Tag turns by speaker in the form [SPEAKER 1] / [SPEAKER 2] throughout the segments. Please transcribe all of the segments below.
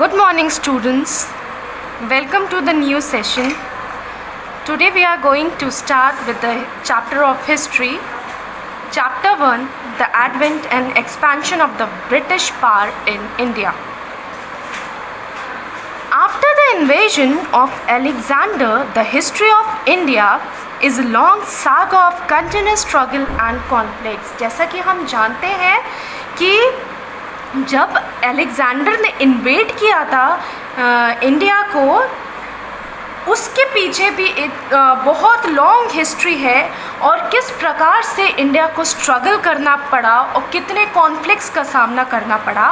[SPEAKER 1] Good morning, students. Welcome to the new session. Today we are going to start with the chapter of history. Chapter 1, the advent and expansion of the British power in India. After the invasion of Alexander, the history of India is a long saga of continuous struggle and conflicts. जैसा कि हम जानते हैं कि जब Alexander ने invade किया था इंडिया को, उसके पीछे भी एक बहुत लॉन्ग हिस्ट्री है और किस प्रकार से इंडिया को स्ट्रगल करना पड़ा और कितने कॉन्फ्लिक्ट्स का सामना करना पड़ा,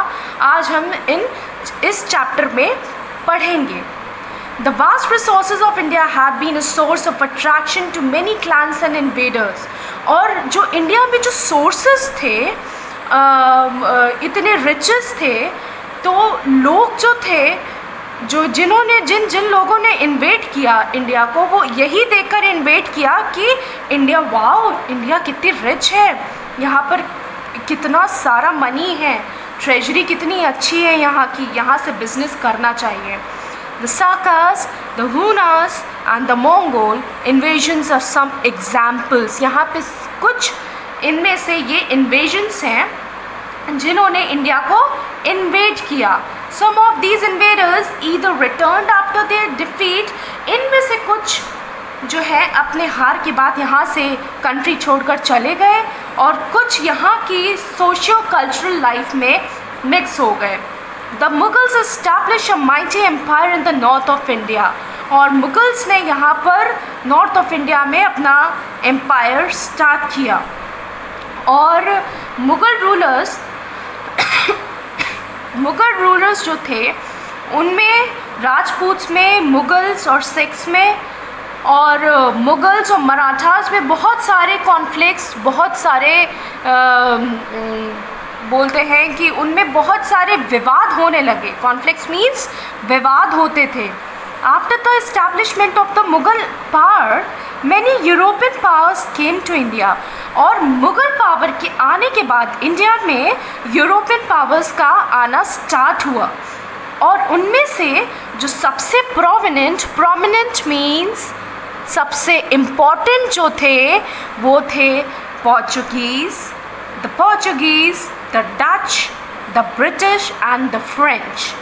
[SPEAKER 1] आज हम इस चैप्टर में पढ़ेंगे. The vast resources of India have been a source of attraction to many clans and invaders. और जो इंडिया में जो सोर्सेस थे, इतने रिचेस थे, तो लोग जो थे, जिन लोगों ने इन्वेट किया इंडिया को, वो यही देखकर इन्वेट किया कि इंडिया, वाओ, इंडिया कितनी रिच है, यहाँ पर कितना सारा मनी है, ट्रेजरी कितनी अच्छी है यहाँ की, यहाँ से बिजनेस करना चाहिए. The Sakas, the Hunas and the Mongol invasions are some examples. यहाँ पे कुछ इनमें से ये invasions हैं जिन्होंने इंडिया को इन्वेड किया. Some of these invaders either returned after their defeat. इनमें से कुछ जो है अपने हार के बाद यहाँ से कंट्री छोड़कर चले गए और कुछ यहाँ की सोशियो कल्चरल लाइफ में मिक्स हो गए. The Mughals established a mighty empire in the north of India. और मुगल्स ने यहाँ पर नॉर्थ ऑफ इंडिया में अपना एम्पायर स्टार्ट किया. और मुग़ल रूलर्स जो थे, उनमें राजपूत्स में, मुगल्स और सिख्स में, और मुगल्स और मराठास में बहुत सारे कॉन्फ्लिक्ट्स, बहुत सारे बोलते हैं कि उनमें बहुत सारे विवाद होने लगे. कॉन्फ्लिक्ट्स मीन्स विवाद होते थे. After the establishment of the Mughal power, many European powers came to India. और मुग़ल पावर के आने के बाद इंडिया में यूरोपियन पावर्स का आना स्टार्ट हुआ. और उनमें से जो सबसे प्रोमिनेंट मीन्स सबसे इम्पॉर्टेंट जो थे, वो थे the Portuguese, the Dutch, the British and the French.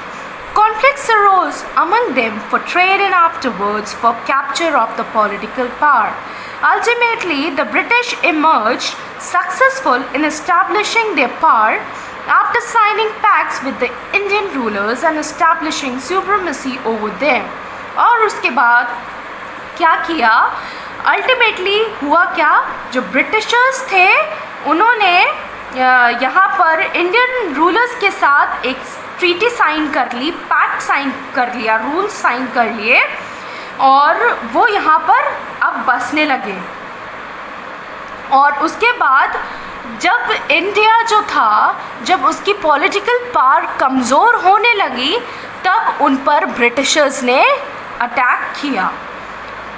[SPEAKER 1] Conflicts arose among them for trade and afterwards for capture of the political power. Ultimately, the British emerged successful in establishing their power after signing pacts with the Indian rulers and establishing supremacy over them. और उसके बाद क्या किया? Ultimately हुआ क्या? जो Britishers थे, उन्होंने यहाँ पर इंडियन रूलर्स के साथ एक ट्रीटी साइन कर ली, पैक्ट साइन कर लिया, रूल्स साइन कर लिए, और वो यहाँ पर अब बसने लगे. और उसके बाद जब इंडिया जो था, जब उसकी पॉलिटिकल पावर कमज़ोर होने लगी, तब उन पर ब्रिटिशर्स ने अटैक किया.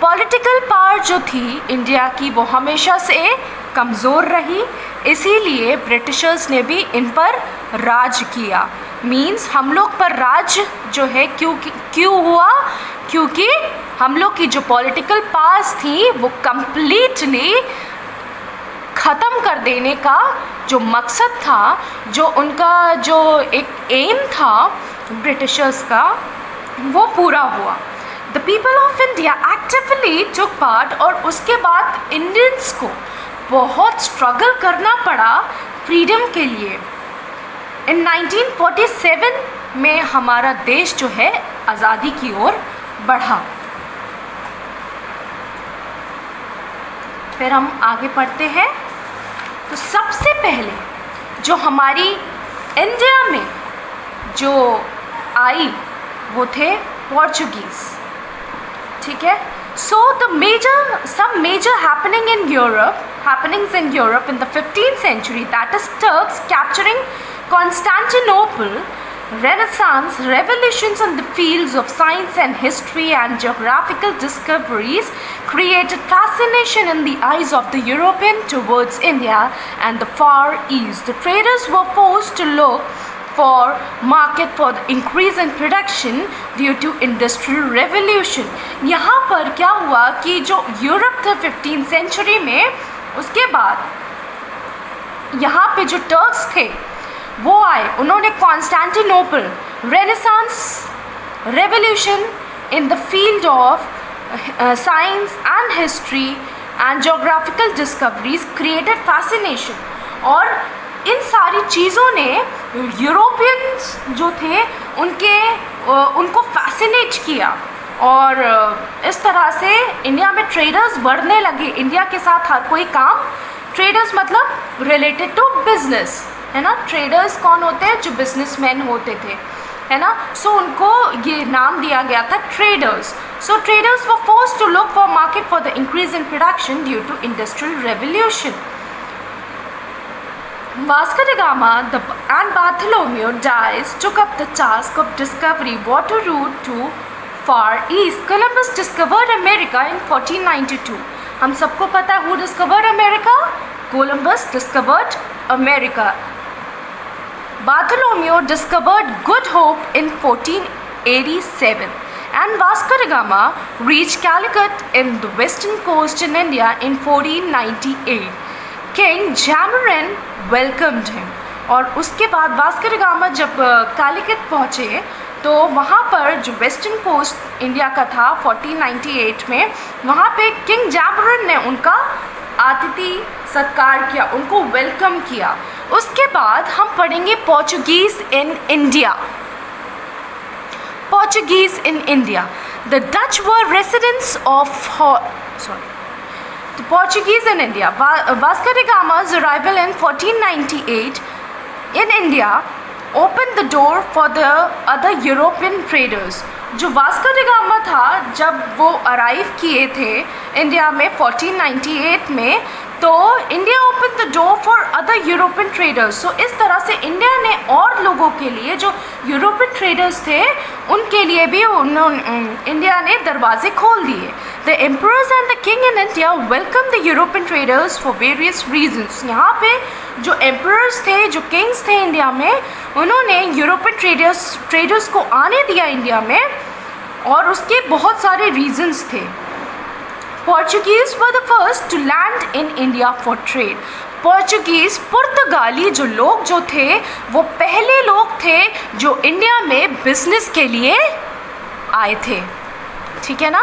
[SPEAKER 1] पॉलिटिकल पावर जो थी इंडिया की, वो हमेशा से कमज़ोर रही, इसीलिए ब्रिटिशर्स ने भी इन पर राज किया. मीन्स हम लोग पर राज जो है क्यों हुआ? क्योंकि हम लोग की जो पॉलिटिकल पावर्स थी, वो कम्प्लीटली ख़त्म कर देने का जो मकसद था, जो उनका जो एक एम था ब्रिटिशर्स का, वो पूरा हुआ. The people of India actively took part. और उसके बाद इंडियंस को बहुत स्ट्रगल करना पड़ा फ्रीडम के लिए. इन 1947 में हमारा देश जो है आज़ादी की ओर बढ़ा. फिर हम आगे पढ़ते हैं. तो सबसे पहले जो हमारी इंडिया में जो आई, वो थे पोर्चुगीज़. ठीक है. So some major happenings in Europe in the 15th century, that is Turks capturing Constantinople, Renaissance, revolutions in the fields of science and history and geographical discoveries created fascination in the eyes of the European towards India and the Far East. The traders were forced to look for market for the increase in production due to industrial revolution. यहाँ पर क्या हुआ कि जो Europe था 15th century में, उसके बाद यहाँ पे जो टर्क्स थे वो आए, उन्होंने Constantinople, renaissance revolution in the field of science and history and geographical discoveries created fascination. और इन सारी चीज़ों ने यूरोपियंस जो थे उनको फैसिनेट किया, और इस तरह से इंडिया में ट्रेडर्स बढ़ने लगे. इंडिया के साथ हर कोई काम, ट्रेडर्स मतलब रिलेटेड टू बिजनेस, है ना. ट्रेडर्स कौन होते हैं? जो बिजनेसमैन होते थे, है ना. सो उनको ये नाम दिया गया था traders. So traders were forced to look for market for the increase in production due to industrial revolution. Vasco da Gama and Bartholomew Dias took up the task of discovery water route to far east. Columbus discovered America in 1492. हम सबको पता है who discovered America? Columbus discovered America. Bartholomew discovered Good Hope in 1487, and Vasco da Gama reached Calicut in the western coast in India in 1498. King Jamarin welcomed him. और उसके बाद Vasco da Gama जब कालीकट पहुँचे तो वहाँ पर जो western coast India का था 1498 में, वहाँ पे किंग जैमरन ने उनका आतिथ्य सत्कार किया, उनको वेलकम किया. उसके बाद हम पढ़ेंगे Portuguese in India. Portuguese in India. The Dutch were residents of The Portuguese in India. Vasco da Gama's arrival in 1498 in India opened the door for the other European traders. जो Vasco da Gama था जब वो arrive किए थे India में 1498 में, तो India open the door for other European traders. So इस तरह से इंडिया ने और लोगों के लिए, जो यूरोपियन ट्रेडर्स थे उनके लिए भी इंडिया ने दरवाजे खोल दिए. The emperors and the king in India welcome the European traders for various reasons. यहाँ पे जो एम्परर्स थे, जो किंग्स थे इंडिया में, उन्होंने यूरोपियन ट्रेडर्स को आने दिया इंडिया में, और उसके बहुत सारे रीजन्स थे. Portuguese were the first to land in India for trade. Portuguese पुर्तगाली जो लोग जो थे वो पहले लोग थे जो इंडिया में बिजनेस के लिए आए थे. ठीक है ना.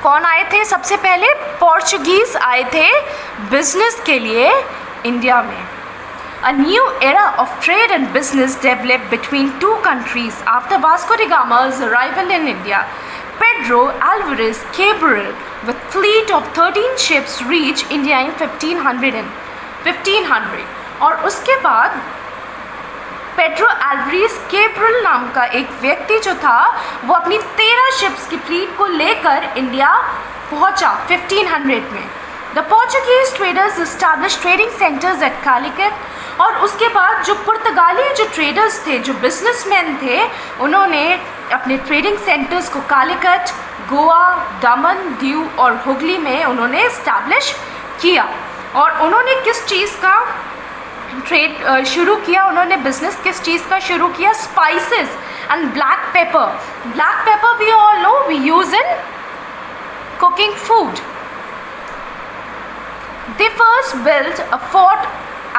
[SPEAKER 1] कौन आए थे सबसे पहले? पोर्चुगीज़ आए थे बिजनेस के लिए इंडिया में. A new era of trade and business developed between two countries after Vasco da Gama's arrival in India. Pedro Alvarez Cabral with fleet of 13 ships reached India in 1500. और उसके बाद Pedro Alvarez केब्रल नाम का एक व्यक्ति जो था वो अपनी 13 शिप्स की फ्लीट को लेकर इंडिया पहुंचा 1500 में. The Portuguese traders establish trading centres at Calicut. और उसके बाद जो पुर्तगाली जो ट्रेडर्स थे, जो बिजनेसमैन थे, उन्होंने अपने ट्रेडिंग सेंटर्स को कालीकट, गोवा, दमन, दीव और हुगली में उन्होंने इस्टेब्लिश किया. और उन्होंने किस चीज़ का ट्रेड शुरू किया? उन्होंने बिजनेस किस चीज़ का शुरू किया? Spices and black pepper. Black pepper we all know we use in cooking food. They first built a fort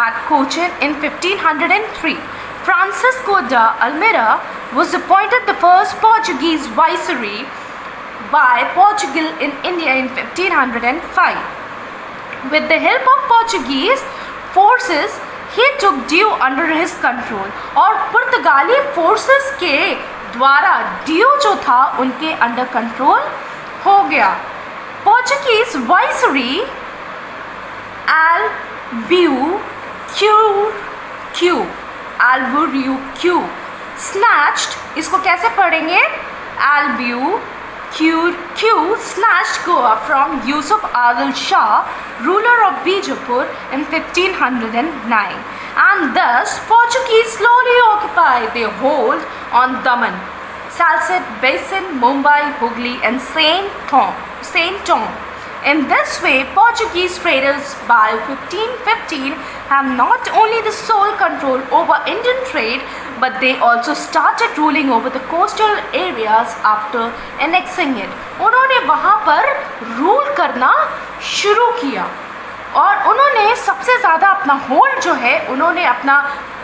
[SPEAKER 1] at Cochin in 1503. Francisco de Almeida was appointed the first Portuguese viceroy by Portugal in India in 1505. With the help of Portuguese forces, he took Diu under his control. और पुर्तगाली forces के द्वारा Diu जो था उनके under control हो गया. Portuguese viceroy Albuquerque snatched, इसको कैसे पढ़ेंगे? Albuquerque snatched Goa from Yusuf Adil Shah, ruler of Bijapur in 1509, and thus Portuguese slowly occupied their hold on Daman, Salsette Basin, Mumbai, Hooghly and Saint Tom. In this way, Portuguese traders by 1515 have not only the sole control over Indian trade but they also started ruling over the coastal areas after annexing it. उन्होंने वहाँ पर rule करना शुरू किया और उन्होंने सबसे ज़्यादा अपना होल्ड जो है, उन्होंने अपना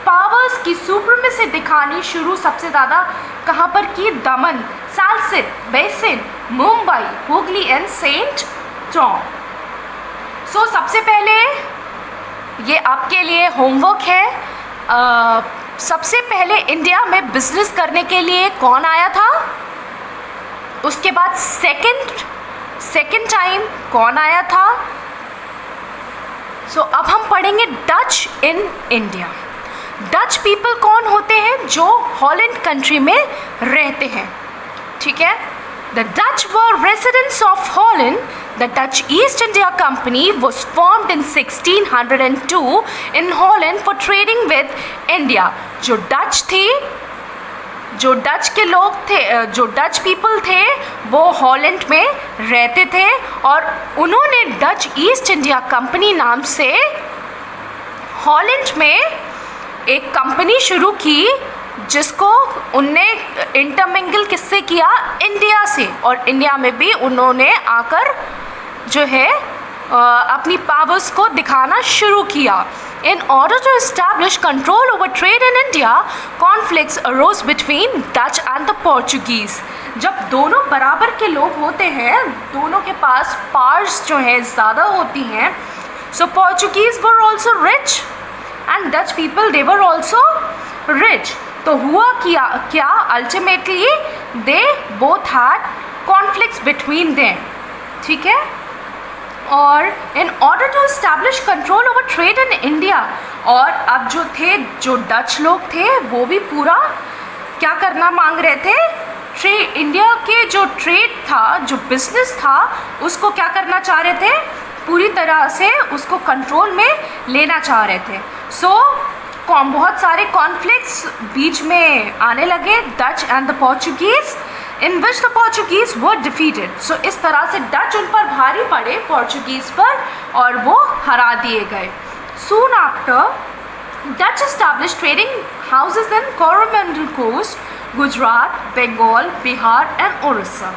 [SPEAKER 1] पावर्स की सुप्रीमेसी दिखानी शुरू सबसे ज़्यादा कहाँ पर की? Daman, Salsette, Bassein, Mumbai, Hugli and saint Thome. So सबसे पहले ये आपके लिए होमवर्क है। सबसे पहले इंडिया में बिजनेस करने के लिए कौन आया था? उसके बाद सेकंड टाइम कौन आया था? सो अब हम पढ़ेंगे Dutch in India. Dutch people कौन होते हैं? जो हॉलैंड कंट्री में रहते हैं, ठीक है। The Dutch were residents of Holland. The Dutch East India Company was formed in 1602 in Holland for trading with India. जो डच थे, जो डच के लोग थे, जो डच पीपल थे, वो हॉलैंड में रहते थे और उन्होंने डच ईस्ट इंडिया कंपनी नाम से हॉलैंड में एक कंपनी शुरू की, जिसको उनने इंटरमिंगल किससे किया? इंडिया से। और इंडिया में भी उन्होंने आकर जो है अपनी पावर्स को दिखाना शुरू किया। In order to establish control over trade in India, conflicts arose between Dutch and the Portuguese. जब दोनों बराबर के लोग होते हैं, दोनों के पास पावर्स जो है ज़्यादा होती हैं, so Portuguese were also rich and Dutch people they were also rich. तो हुआ क्या ultimately they both had conflicts between them, ठीक है। और in order to establish control over trade in India, और अब जो डच लोग थे वो भी पूरा क्या करना मांग रहे थे? इंडिया के जो ट्रेड था, जो बिजनेस था, उसको क्या करना चाह रहे थे? पूरी तरह से उसको कंट्रोल में लेना चाह रहे थे। बहुत सारे कॉन्फ्लिक्ट्स बीच में आने लगे, Dutch and the Portuguese, in which the Portuguese were defeated. So इस तरह से डच उन पर भारी पड़े, पोर्चुगीज़ पर, और वो हरा दिए गए। Soon after Dutch establish trading houses in Coromandel coast, Gujarat, Bengal, Bihar and Orissa.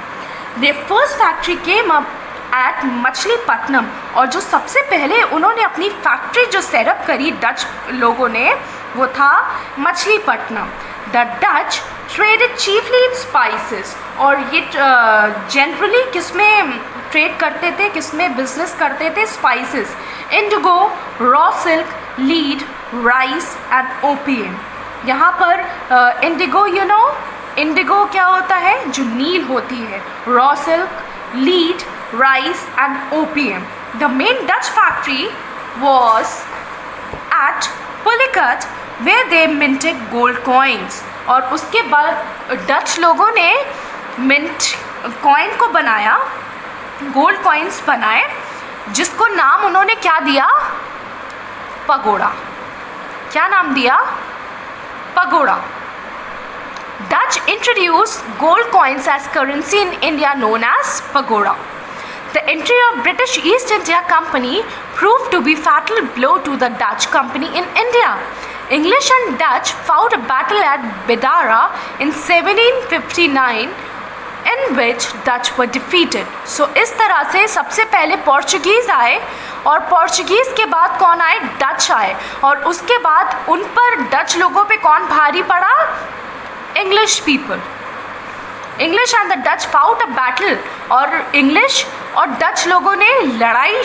[SPEAKER 1] Their first factory came up at Machilipatnam, और जो सबसे पहले उन्होंने अपनी फैक्ट्री जो सेटअप करी डच लोगों ने, वो था Machilipatnam. The Dutch traded chiefly in spices, और ये जनरली किस में ट्रेड करते थे, किस में बिजनेस करते थे? Spices, Indigo, raw silk, lead, rice and opium. यहाँ पर इंडिगो, इंडिगो क्या होता है? जो नील होती है। Raw silk, lead, rice and opium. The main Dutch factory was at Pulicat where they minted gold coins. और उसके बाद डच लोगों ने मिंट कॉइन को बनाया, गोल्ड कॉइन्स बनाए, जिसको नाम उन्होंने क्या दिया? पगोड़ा। क्या नाम दिया? Pagoda. Dutch introduced gold coins as currency in India, known as pagoda. The entry of British East India Company proved to be fatal blow to the Dutch company in India. English and Dutch fought a battle at Bedara in 1759 in which Dutch were defeated. So इस तरह से सबसे पहले Portuguese आए और Portuguese के बाद कौन आए? डच आए, और उसके बाद उन पर डच लोगों पे कौन भारी पड़ा? English people. English and the Dutch fought a battle, और इंग्लिश और डच लोगों ने लड़ाई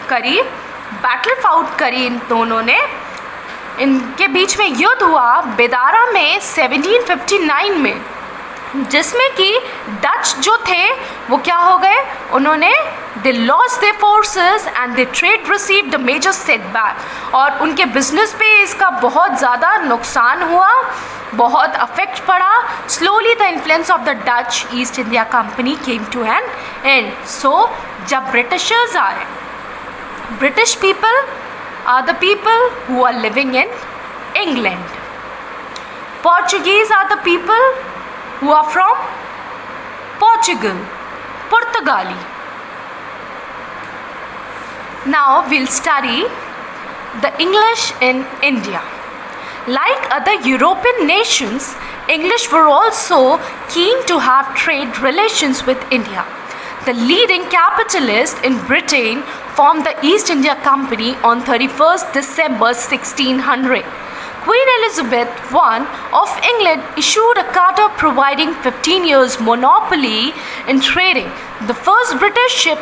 [SPEAKER 1] करी, बैटल फाउट करी इन दोनों ने। इनके बीच में युद्ध हुआ बेदारा में 1759 में, जिसमें कि डच जो थे वो क्या हो गए? उन्होंने they lost their forces and they trade received the major setback, और उनके बिजनेस पे इसका बहुत ज़्यादा नुकसान हुआ, बहुत अफेक्ट पड़ा। Slowly the influence of the Dutch East India company came to an end. So जब ब्रिटिशर्स आए, British people are the people who are living in England, Portuguese are the people who are from Portugal, Portugali. Now we'll study the English in India. Like other European nations, English were also keen to have trade relations with India. The leading capitalist in Britain formed the East India Company on 31st December 1600. Queen Elizabeth I of England issued a charter providing 15 years monopoly in trading. The first British ship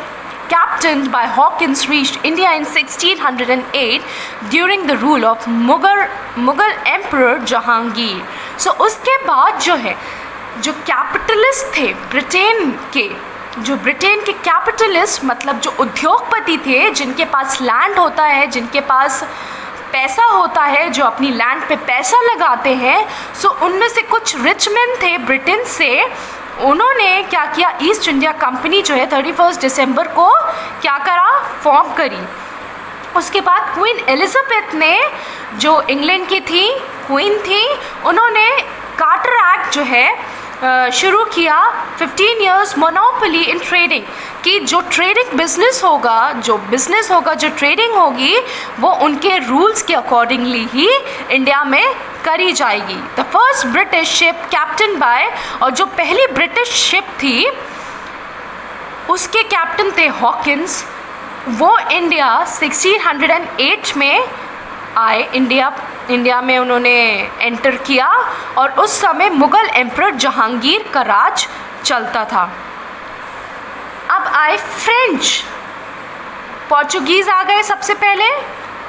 [SPEAKER 1] captained by Hawkins reached India in 1608 during the rule of Mughal Emperor Jahangir. So उसके बाद जो capitalist थे Britain के capitalist मतलब जो उद्योगपति थे, जिनके पास लैंड होता है, जिनके पास पैसा होता है, जो अपनी लैंड पे पैसा लगाते हैं, सो उनमें से कुछ रिच मैन थे ब्रिटेन से, उन्होंने क्या किया, ईस्ट इंडिया कंपनी जो है 31 दिसंबर को क्या करा, फॉर्म करी. उसके बाद क्वीन एलिजाबेथ ने, जो इंग्लैंड की थी, क्वीन थी, उन्होंने कार्टर एक्ट जो है शुरू किया, 15 इयर्स मोनोपोली इन ट्रेडिंग, कि जो ट्रेडिंग बिजनेस होगा, जो ट्रेडिंग होगी वो उनके रूल्स के अकॉर्डिंगली ही इंडिया में करी जाएगी. The first British ship captain by, और जो पहली ब्रिटिश शिप थी उसके कैप्टन थे हॉकिंस, वो इंडिया 1608 में आए, इंडिया में उन्होंने एंटर किया, और उस समय मुग़ल एम्परर जहांगीर का राज चलता था. अब आए फ्रेंच, पोर्चुगीज़ आ गए सबसे पहले,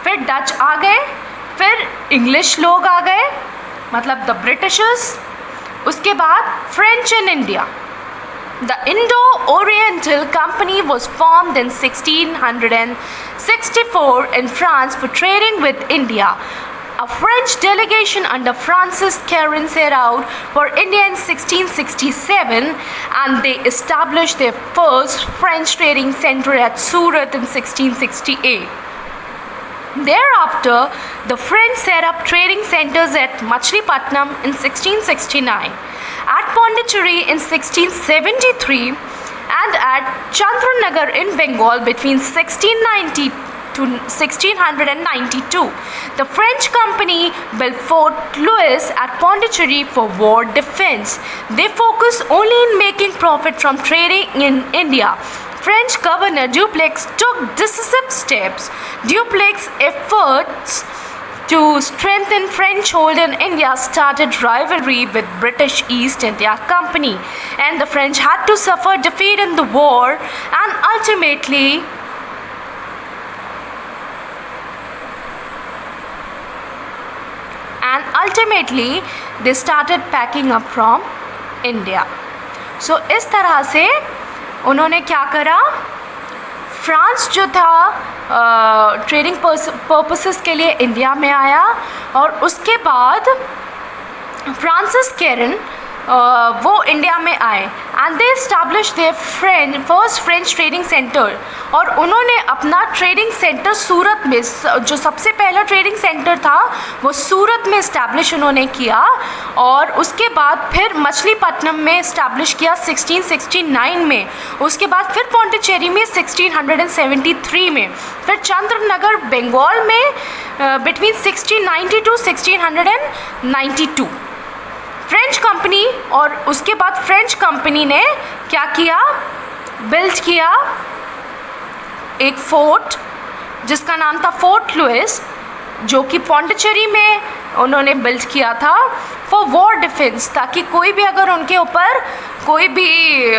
[SPEAKER 1] फिर डच आ गए, फिर इंग्लिश लोग आ गए, मतलब द ब्रिटिशर्स. उसके बाद French in India. The Indo-Oriental Company was formed in 1664 in France for trading with India. A French delegation under Francis Caron set out for India in 1667, and they established their first French trading center at Surat in 1668. Thereafter, the French set up trading centers at Machilipatnam in 1669, at Pondicherry in 1673, and at Chandranagar in Bengal between 1690 to 1692. The French company built Fort Louis at Pondicherry for war defense. They focused only in making profit from trading in India. French Governor Dupleix took decisive steps. Dupleix's efforts to strengthen French hold in India started rivalry with British East India Company, and the French had to suffer defeat in the war, and ultimately they started packing up from India. So इस तरह से उन्होंने क्या करा, France जो था trading purposes के लिए इंडिया में आया, और उसके बाद फ्रांसिस कैरन वो इंडिया में आए, and they establish there first French trading centre, और उन्होंने अपना ट्रेडिंग सेंटर सूरत में, जो सबसे पहला ट्रेडिंग सेंटर था वो सूरत में इस्टेब्लिश उन्होंने किया, और उसके बाद फिर मछलीपट्टनम में इस्टेब्लिश किया 1669 में, उसके बाद फिर पौंडीचेरी में 1673 में, फिर चंद्रनगर बंगाल में बिटवीन 1690 to 1692 फ्रेंच कंपनी. और उसके बाद फ्रेंच कंपनी ने क्या किया, बिल्ड किया एक फोर्ट जिसका नाम था फोर्ट लुइस, जो कि पौंडीचेरी में उन्होंने बिल्ड किया था फॉर वॉर डिफेंस, ताकि कोई भी अगर उनके ऊपर कोई भी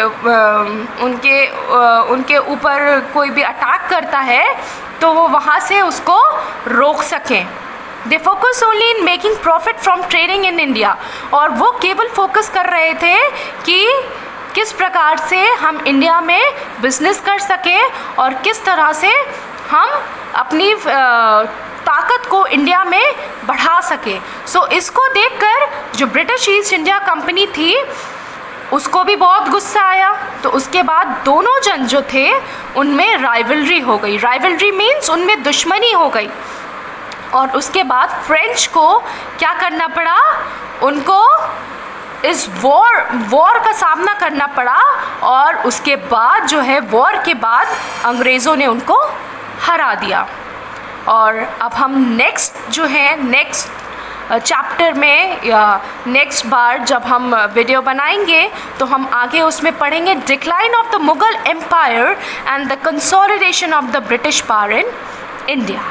[SPEAKER 1] उनके ऊपर कोई भी अटैक करता है तो वो वहाँ से उसको रोक सकें. They focus only in making profit from trading in India, और वो केवल फोकस कर रहे थे कि किस प्रकार से हम इंडिया में बिजनेस कर सकें और किस तरह से हम अपनी ताकत को इंडिया में बढ़ा सके. सो इसको देखकर जो ब्रिटिश ईस्ट इंडिया कंपनी थी उसको भी बहुत गुस्सा आया. तो उसके बाद दोनों जन जो थे उनमें राइवलरी हो गई. राइवलरी मीन्स उनमें दुश्मनी हो गई. और उसके बाद फ्रेंच को क्या करना पड़ा, उनको इस वॉर का सामना करना पड़ा. और उसके बाद जो है वॉर के बाद अंग्रेज़ों ने उनको हरा दिया. और अब हम नेक्स्ट चैप्टर में नेक्स्ट बार जब हम वीडियो बनाएंगे तो हम आगे उसमें पढ़ेंगे decline of the Mughal empire and the consolidation of the British power in India.